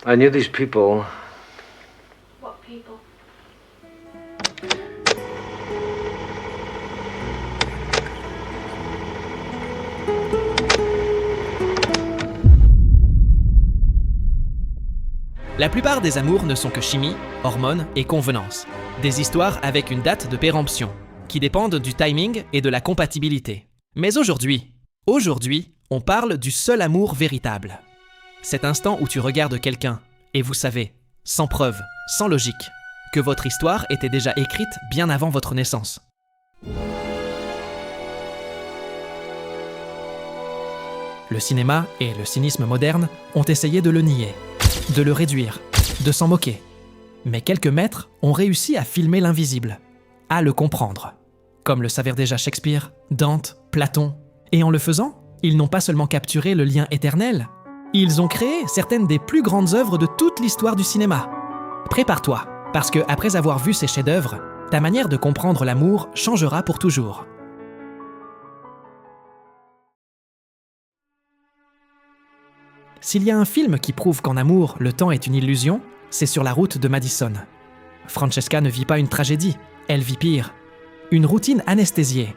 I knew these people. What people? La plupart des amours ne sont que chimie, hormones et convenances. Des histoires avec une date de péremption, qui dépendent du timing et de la compatibilité. Mais aujourd'hui, on parle du seul amour véritable. Cet instant où tu regardes quelqu'un, et vous savez, sans preuve, sans logique, que votre histoire était déjà écrite bien avant votre naissance. Le cinéma et le cynisme moderne ont essayé de le nier, de le réduire, de s'en moquer. Mais quelques maîtres ont réussi à filmer l'invisible, à le comprendre. Comme le savaient déjà Shakespeare, Dante, Platon. Et en le faisant, ils n'ont pas seulement capturé le lien éternel, ils ont créé certaines des plus grandes œuvres de toute l'histoire du cinéma. Prépare-toi, parce que après avoir vu ces chefs-d'œuvre, ta manière de comprendre l'amour changera pour toujours. S'il y a un film qui prouve qu'en amour, le temps est une illusion, c'est Sur la route de Madison. Francesca ne vit pas une tragédie, elle vit pire. Une routine anesthésiée.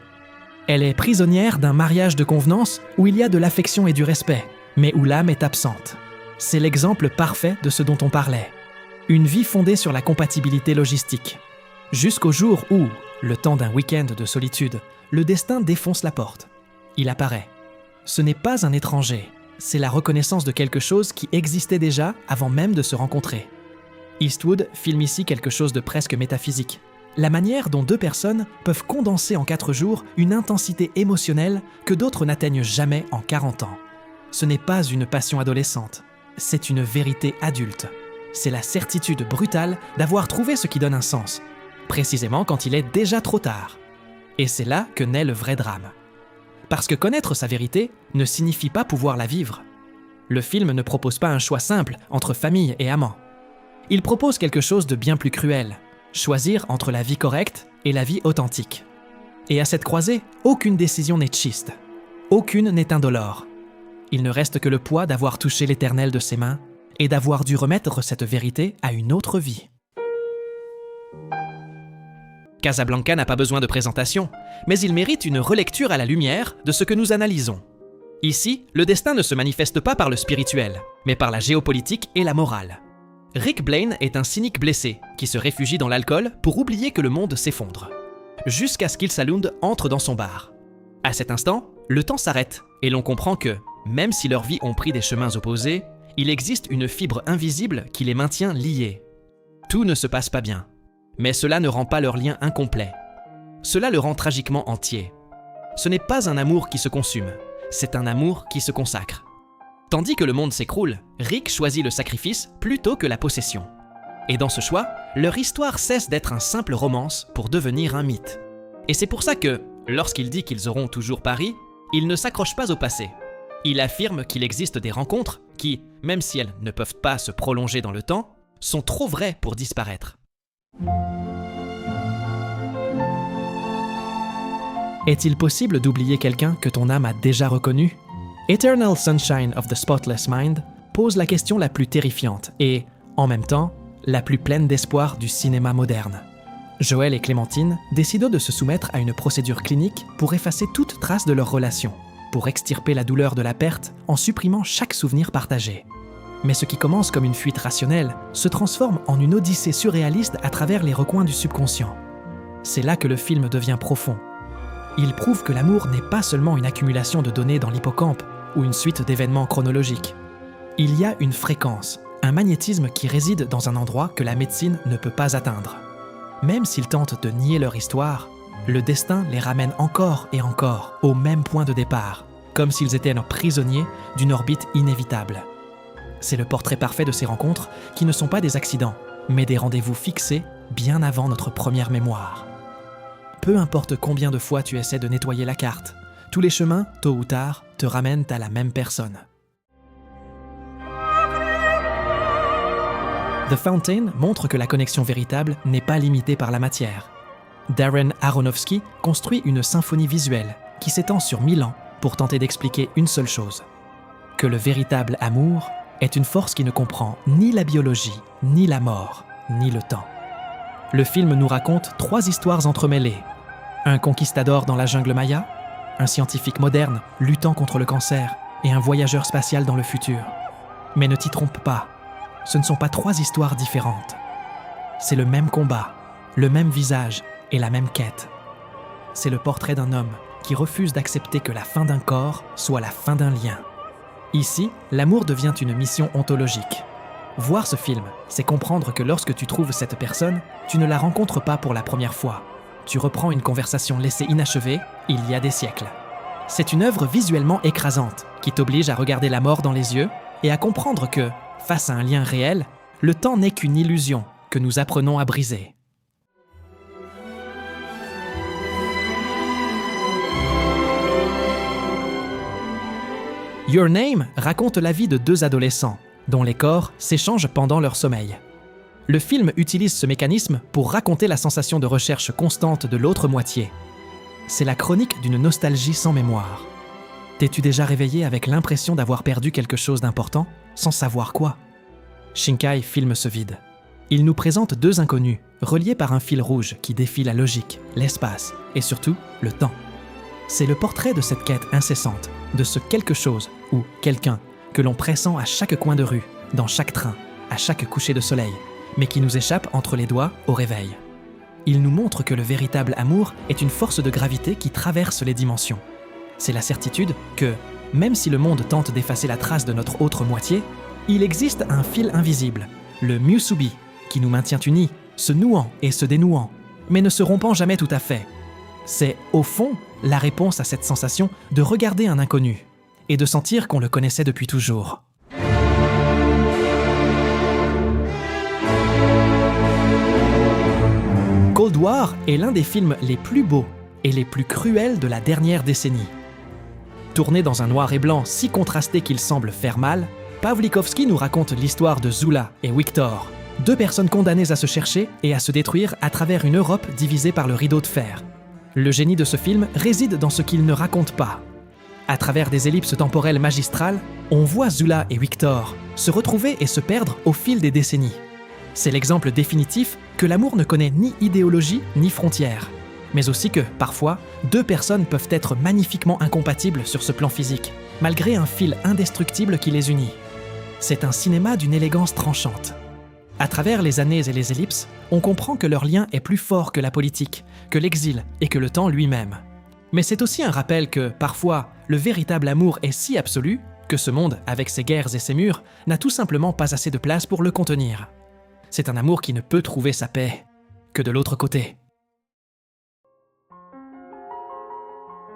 Elle est prisonnière d'un mariage de convenance où il y a de l'affection et du respect, mais où l'âme est absente. C'est l'exemple parfait de ce dont on parlait. Une vie fondée sur la compatibilité logistique. Jusqu'au jour où, le temps d'un week-end de solitude, le destin défonce la porte. Il apparaît. Ce n'est pas un étranger, c'est la reconnaissance de quelque chose qui existait déjà avant même de se rencontrer. Eastwood filme ici quelque chose de presque métaphysique. La manière dont deux personnes peuvent condenser en 4 jours une intensité émotionnelle que d'autres n'atteignent jamais en 40 ans. Ce n'est pas une passion adolescente, c'est une vérité adulte. C'est la certitude brutale d'avoir trouvé ce qui donne un sens, précisément quand il est déjà trop tard. Et c'est là que naît le vrai drame. Parce que connaître sa vérité ne signifie pas pouvoir la vivre. Le film ne propose pas un choix simple entre famille et amant. Il propose quelque chose de bien plus cruel, choisir entre la vie correcte et la vie authentique. Et à cette croisée, aucune décision n'est chiste, aucune n'est indolore. Il ne reste que le poids d'avoir touché l'éternel de ses mains et d'avoir dû remettre cette vérité à une autre vie. Casablanca n'a pas besoin de présentation, mais il mérite une relecture à la lumière de ce que nous analysons. Ici, le destin ne se manifeste pas par le spirituel, mais par la géopolitique et la morale. Rick Blaine est un cynique blessé qui se réfugie dans l'alcool pour oublier que le monde s'effondre. Jusqu'à ce qu'Il Salound entre dans son bar. À cet instant, le temps s'arrête et l'on comprend que, même si leurs vies ont pris des chemins opposés, il existe une fibre invisible qui les maintient liés. Tout ne se passe pas bien, mais cela ne rend pas leur lien incomplet. Cela le rend tragiquement entier. Ce n'est pas un amour qui se consume, c'est un amour qui se consacre. Tandis que le monde s'écroule, Rick choisit le sacrifice plutôt que la possession. Et dans ce choix, leur histoire cesse d'être un simple romance pour devenir un mythe. Et c'est pour ça que, lorsqu'il dit qu'ils auront toujours Paris, il ne s'accroche pas au passé. Il affirme qu'il existe des rencontres qui, même si elles ne peuvent pas se prolonger dans le temps, sont trop vraies pour disparaître. Est-il possible d'oublier quelqu'un que ton âme a déjà reconnu ? Eternal Sunshine of the Spotless Mind pose la question la plus terrifiante et, en même temps, la plus pleine d'espoir du cinéma moderne. Joël et Clémentine décident de se soumettre à une procédure clinique pour effacer toute trace de leur relation, pour extirper la douleur de la perte en supprimant chaque souvenir partagé. Mais ce qui commence comme une fuite rationnelle se transforme en une odyssée surréaliste à travers les recoins du subconscient. C'est là que le film devient profond. Il prouve que l'amour n'est pas seulement une accumulation de données dans l'hippocampe ou une suite d'événements chronologiques. Il y a une fréquence, un magnétisme qui réside dans un endroit que la médecine ne peut pas atteindre. Même s'ils tentent de nier leur histoire, le destin les ramène encore et encore au même point de départ, comme s'ils étaient prisonniers d'une orbite inévitable. C'est le portrait parfait de ces rencontres qui ne sont pas des accidents, mais des rendez-vous fixés bien avant notre première mémoire. Peu importe combien de fois tu essaies de nettoyer la carte, tous les chemins, tôt ou tard, te ramènent à la même personne. The Fountain montre que la connexion véritable n'est pas limitée par la matière. Darren Aronofsky construit une symphonie visuelle qui s'étend sur 1000 ans pour tenter d'expliquer une seule chose, que le véritable amour est une force qui ne comprend ni la biologie, ni la mort, ni le temps. Le film nous raconte 3 histoires entremêlées. Un conquistador dans la jungle maya, un scientifique moderne luttant contre le cancer et un voyageur spatial dans le futur. Mais ne t'y trompe pas, ce ne sont pas 3 histoires différentes. C'est le même combat, le même visage et la même quête. C'est le portrait d'un homme qui refuse d'accepter que la fin d'un corps soit la fin d'un lien. Ici, l'amour devient une mission ontologique. Voir ce film, c'est comprendre que lorsque tu trouves cette personne, tu ne la rencontres pas pour la première fois. Tu reprends une conversation laissée inachevée il y a des siècles. C'est une œuvre visuellement écrasante qui t'oblige à regarder la mort dans les yeux et à comprendre que, face à un lien réel, le temps n'est qu'une illusion que nous apprenons à briser. Your Name raconte la vie de 2 adolescents, dont les corps s'échangent pendant leur sommeil. Le film utilise ce mécanisme pour raconter la sensation de recherche constante de l'autre moitié. C'est la chronique d'une nostalgie sans mémoire. T'es-tu déjà réveillé avec l'impression d'avoir perdu quelque chose d'important, sans savoir quoi ? Shinkai filme ce vide. Il nous présente 2 inconnus, reliés par un fil rouge qui défie la logique, l'espace et surtout le temps. C'est le portrait de cette quête incessante, de ce quelque chose ou quelqu'un que l'on pressent à chaque coin de rue, dans chaque train, à chaque coucher de soleil, mais qui nous échappe entre les doigts au réveil. Il nous montre que le véritable amour est une force de gravité qui traverse les dimensions. C'est la certitude que, même si le monde tente d'effacer la trace de notre autre moitié, il existe un fil invisible, le musubi, qui nous maintient unis, se nouant et se dénouant, mais ne se rompant jamais tout à fait. C'est, au fond, la réponse à cette sensation de regarder un inconnu et de sentir qu'on le connaissait depuis toujours. Cold War est l'un des films les plus beaux et les plus cruels de la dernière décennie. Tourné dans un noir et blanc si contrasté qu'il semble faire mal, Pawlikowski nous raconte l'histoire de Zula et Victor, 2 personnes condamnées à se chercher et à se détruire à travers une Europe divisée par le rideau de fer. Le génie de ce film réside dans ce qu'il ne raconte pas. À travers des ellipses temporelles magistrales, on voit Zula et Victor se retrouver et se perdre au fil des décennies. C'est l'exemple définitif que l'amour ne connaît ni idéologie ni frontières, mais aussi que, parfois, 2 personnes peuvent être magnifiquement incompatibles sur ce plan physique, malgré un fil indestructible qui les unit. C'est un cinéma d'une élégance tranchante. À travers les années et les ellipses, on comprend que leur lien est plus fort que la politique, que l'exil et que le temps lui-même. Mais c'est aussi un rappel que, parfois, le véritable amour est si absolu que ce monde, avec ses guerres et ses murs, n'a tout simplement pas assez de place pour le contenir. C'est un amour qui ne peut trouver sa paix que de l'autre côté.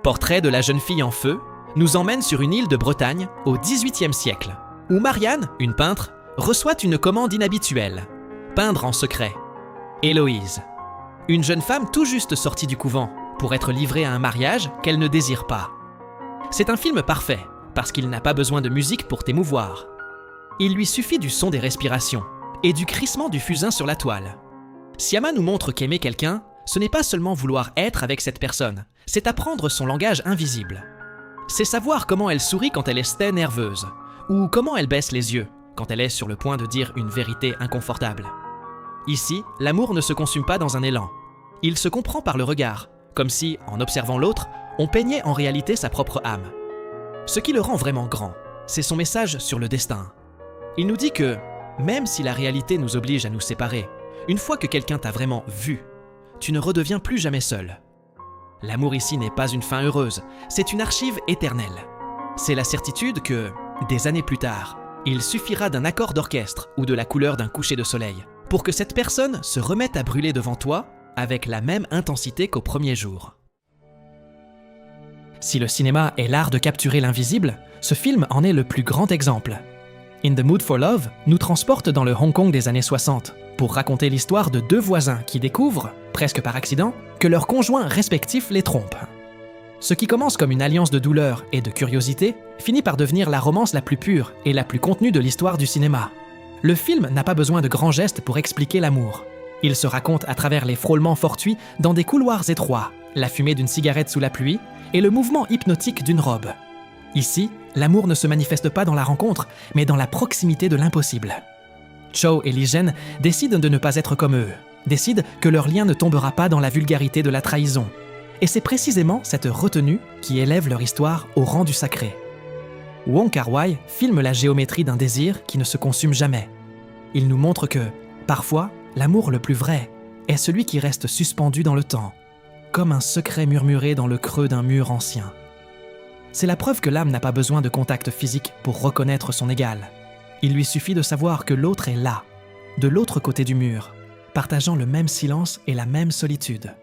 Portrait de la jeune fille en feu nous emmène sur une île de Bretagne au XVIIIe siècle, où Marianne, une peintre, reçoit une commande inhabituelle, peindre en secret. Héloïse, une jeune femme tout juste sortie du couvent, pour être livrée à un mariage qu'elle ne désire pas. C'est un film parfait, parce qu'il n'a pas besoin de musique pour t'émouvoir. Il lui suffit du son des respirations et du crissement du fusain sur la toile. Sciamma nous montre qu'aimer quelqu'un, ce n'est pas seulement vouloir être avec cette personne, c'est apprendre son langage invisible. C'est savoir comment elle sourit quand elle est nerveuse, ou comment elle baisse les yeux quand elle est sur le point de dire une vérité inconfortable. Ici, l'amour ne se consume pas dans un élan. Il se comprend par le regard, comme si, en observant l'autre, on peignait en réalité sa propre âme. Ce qui le rend vraiment grand, c'est son message sur le destin. Il nous dit que, même si la réalité nous oblige à nous séparer, une fois que quelqu'un t'a vraiment vu, tu ne redeviens plus jamais seul. L'amour ici n'est pas une fin heureuse, c'est une archive éternelle. C'est la certitude que, des années plus tard, il suffira d'un accord d'orchestre ou de la couleur d'un coucher de soleil pour que cette personne se remette à brûler devant toi avec la même intensité qu'au premier jour. Si le cinéma est l'art de capturer l'invisible, ce film en est le plus grand exemple. In the Mood for Love nous transporte dans le Hong Kong des années 60 pour raconter l'histoire de 2 voisins qui découvrent, presque par accident, que leurs conjoints respectifs les trompent. Ce qui commence comme une alliance de douleur et de curiosité finit par devenir la romance la plus pure et la plus contenue de l'histoire du cinéma. Le film n'a pas besoin de grands gestes pour expliquer l'amour. Il se raconte à travers les frôlements fortuits dans des couloirs étroits, la fumée d'une cigarette sous la pluie et le mouvement hypnotique d'une robe. Ici, l'amour ne se manifeste pas dans la rencontre, mais dans la proximité de l'impossible. Cho et Li-Zhen décident de ne pas être comme eux, décident que leur lien ne tombera pas dans la vulgarité de la trahison. Et c'est précisément cette retenue qui élève leur histoire au rang du sacré. Wong Kar-wai filme la géométrie d'un désir qui ne se consume jamais. Il nous montre que, parfois, l'amour le plus vrai est celui qui reste suspendu dans le temps, comme un secret murmuré dans le creux d'un mur ancien. C'est la preuve que l'âme n'a pas besoin de contact physique pour reconnaître son égal. Il lui suffit de savoir que l'autre est là, de l'autre côté du mur, partageant le même silence et la même solitude.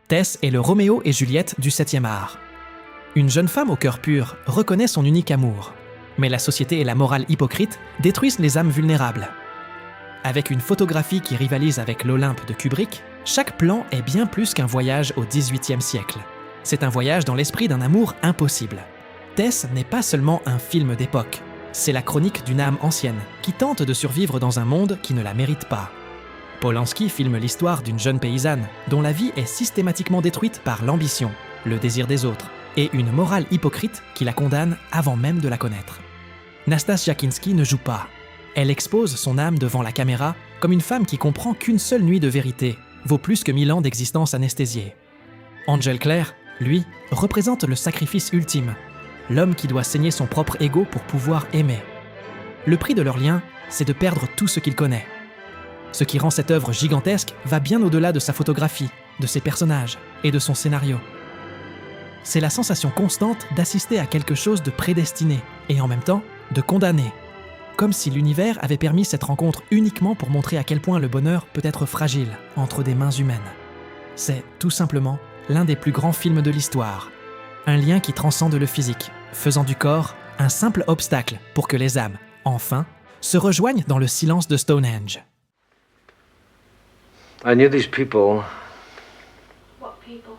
Tess est le Roméo et Juliette du 7e art. Une jeune femme au cœur pur reconnaît son unique amour, mais la société et la morale hypocrite détruisent les âmes vulnérables. Avec une photographie qui rivalise avec l'Olympe de Kubrick, chaque plan est bien plus qu'un voyage au XVIIIe siècle. C'est un voyage dans l'esprit d'un amour impossible. Tess n'est pas seulement un film d'époque, c'est la chronique d'une âme ancienne qui tente de survivre dans un monde qui ne la mérite pas. Polanski filme l'histoire d'une jeune paysanne dont la vie est systématiquement détruite par l'ambition, le désir des autres et une morale hypocrite qui la condamne avant même de la connaître. Nastasia Kinski ne joue pas. Elle expose son âme devant la caméra comme une femme qui comprend qu'une seule nuit de vérité vaut plus que 1000 ans d'existence anesthésiée. Angel Clare, lui, représente le sacrifice ultime, l'homme qui doit saigner son propre ego pour pouvoir aimer. Le prix de leur lien, c'est de perdre tout ce qu'il connaît. Ce qui rend cette œuvre gigantesque va bien au-delà de sa photographie, de ses personnages et de son scénario. C'est la sensation constante d'assister à quelque chose de prédestiné et en même temps de condamné, comme si l'univers avait permis cette rencontre uniquement pour montrer à quel point le bonheur peut être fragile entre des mains humaines. C'est, tout simplement, l'un des plus grands films de l'histoire. Un lien qui transcende le physique, faisant du corps un simple obstacle pour que les âmes, enfin, se rejoignent dans le silence de Stonehenge. I knew these people. What people?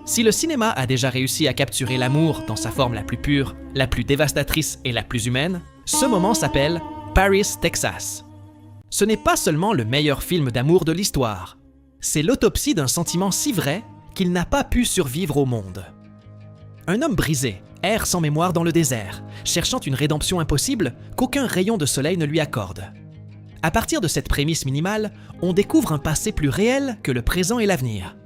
Si le cinéma a déjà réussi à capturer l'amour dans sa forme la plus pure, la plus dévastatrice et la plus humaine, ce moment s'appelle Paris, Texas. Ce n'est pas seulement le meilleur film d'amour de l'histoire, c'est l'autopsie d'un sentiment si vrai qu'il n'a pas pu survivre au monde. Un homme brisé erre sans mémoire dans le désert, cherchant une rédemption impossible qu'aucun rayon de soleil ne lui accorde. À partir de cette prémisse minimale, on découvre un passé plus réel que le présent et l'avenir.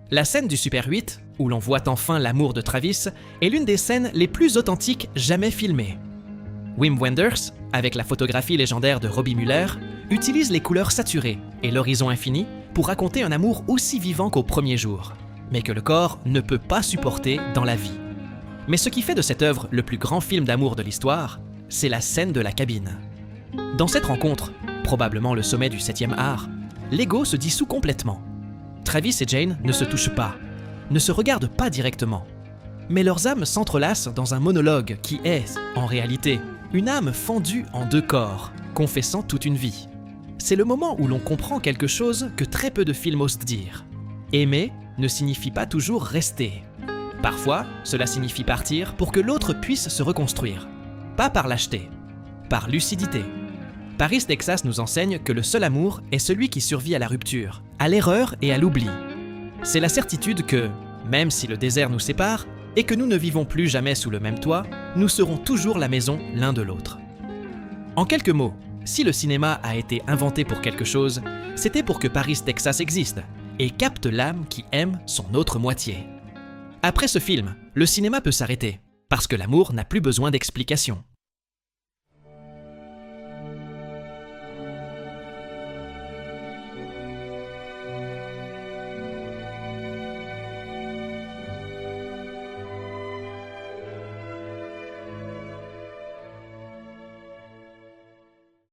La scène du Super 8, où l'on voit enfin l'amour de Travis, est l'une des scènes les plus authentiques jamais filmées. Wim Wenders, avec la photographie légendaire de Robbie Muller, utilise les couleurs saturées et l'horizon infini pour raconter un amour aussi vivant qu'au premier jour, mais que le corps ne peut pas supporter dans la vie. Mais ce qui fait de cette œuvre le plus grand film d'amour de l'histoire, c'est la scène de la cabine. Dans cette rencontre, probablement le sommet du 7e art, l'ego se dissout complètement. Travis et Jane ne se touchent pas, ne se regardent pas directement. Mais leurs âmes s'entrelacent dans un monologue qui est, en réalité, une âme fendue en deux corps, confessant toute une vie. C'est le moment où l'on comprend quelque chose que très peu de films osent dire. Aimer ne signifie pas toujours rester. Parfois, cela signifie partir pour que l'autre puisse se reconstruire. Pas par lâcheté, par lucidité. Paris, Texas nous enseigne que le seul amour est celui qui survit à la rupture, à l'erreur et à l'oubli. C'est la certitude que, même si le désert nous sépare, et que nous ne vivons plus jamais sous le même toit, nous serons toujours la maison l'un de l'autre. En quelques mots, si le cinéma a été inventé pour quelque chose, c'était pour que Paris, Texas existe, et capte l'âme qui aime son autre moitié. Après ce film, le cinéma peut s'arrêter, parce que l'amour n'a plus besoin d'explication.